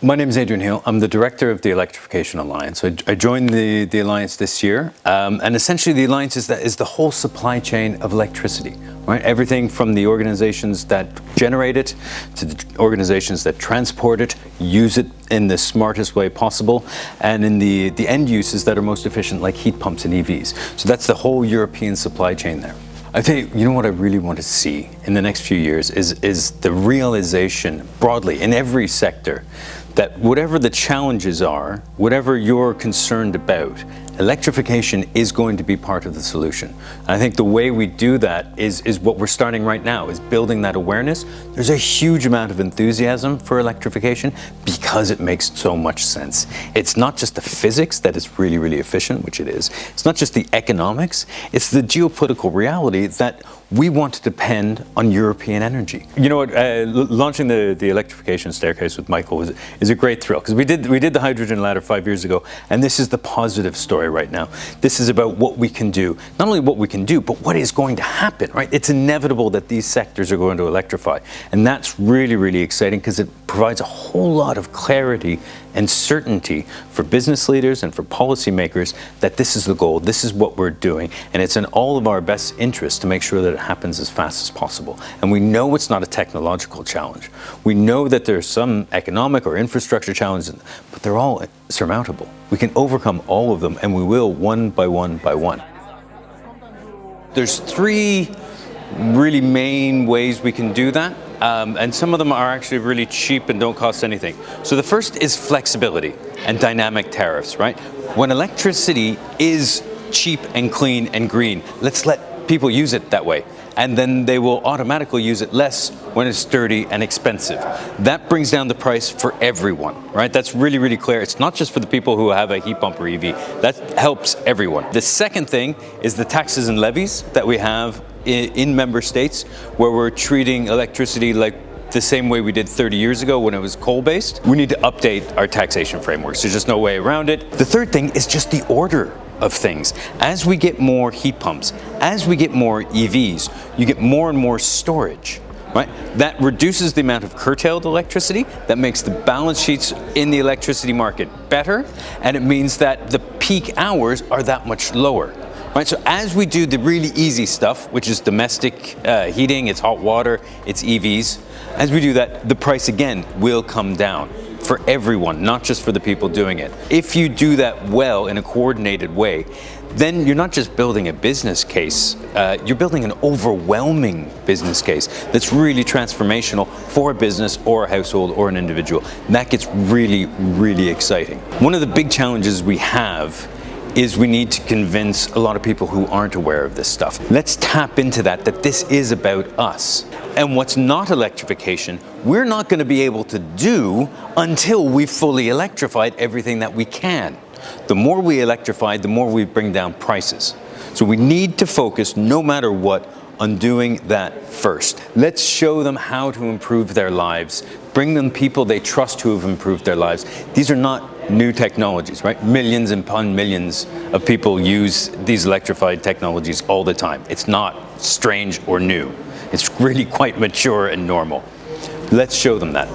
My name is Adrian Hiel. I'm the director of the Electrification Alliance. I joined the Alliance this year, and essentially the Alliance is the whole supply chain of electricity, right? Everything from the organizations that generate it to the organizations that transport it, use it in the smartest way possible, and in the end uses that are most efficient, like heat pumps and EVs. So that's the whole European supply chain there. I tell you, what I really want to see in the next few years is the realization broadly in every sector that whatever the challenges are, whatever you're concerned about, electrification is going to be part of the solution. And I think the way we do that is what we're starting right now, is building that awareness. There's a huge amount of enthusiasm for electrification because it makes so much sense. It's not just the physics that is really, really efficient, which it is. It's not just the economics, it's the geopolitical reality that we want to depend on European energy. You know what, launching the electrification staircase with Michael is a great thrill, because we did the hydrogen ladder 5 years ago, and this is the positive story right now. This is about what we can do. Not only what we can do, but what is going to happen, right? It's inevitable that these sectors are going to electrify. And that's really, really exciting, because it provides a whole lot of clarity and certainty for business leaders and for policymakers that this is the goal, this is what we're doing, and it's in all of our best interest to make sure that it happens as fast as possible. And we know it's not a technological challenge. We know that there's some economic or infrastructure challenges, but they're all surmountable. We can overcome all of them, and we will, one by one by one. There's three really main ways we can do that. And some of them are actually really cheap and don't cost anything. So the first is flexibility and dynamic tariffs, right? When electricity is cheap and clean and green, let's let people use it that way. And then they will automatically use it less when it's dirty and expensive. That brings down the price for everyone, right? That's really, really clear. It's not just for the people who have a heat pump or EV. That helps everyone. The second thing is the taxes and levies that we have in member states, where we're treating electricity like the same way we did 30 years ago when it was coal-based. We need to update our taxation frameworks. There's just no way around it. The third thing is just the order of things. As we get more heat pumps, as we get more EVs, you get more and more storage, right? That reduces the amount of curtailed electricity, that makes the balance sheets in the electricity market better, and it means that the peak hours are that much lower. Right, so as we do the really easy stuff, which is domestic heating, it's hot water, it's EVs, as we do that, the price again will come down for everyone, not just for the people doing it. If you do that well in a coordinated way, then you're not just building a business case, you're building an overwhelming business case that's really transformational for a business or a household or an individual. And that gets really, really exciting. One of the big challenges we have is we need to convince a lot of people who aren't aware of this stuff. Let's tap into that this is about us. And what's not electrification, we're not going to be able to do until we've fully electrified everything that we can. The more we electrify, the more we bring down prices. So we need to focus, no matter what, on doing that first. Let's show them how to improve their lives. Bring them people they trust who have improved their lives. These are not new technologies, right? Millions upon millions of people use these electrified technologies all the time. It's not strange or new. It's really quite mature and normal. Let's show them that.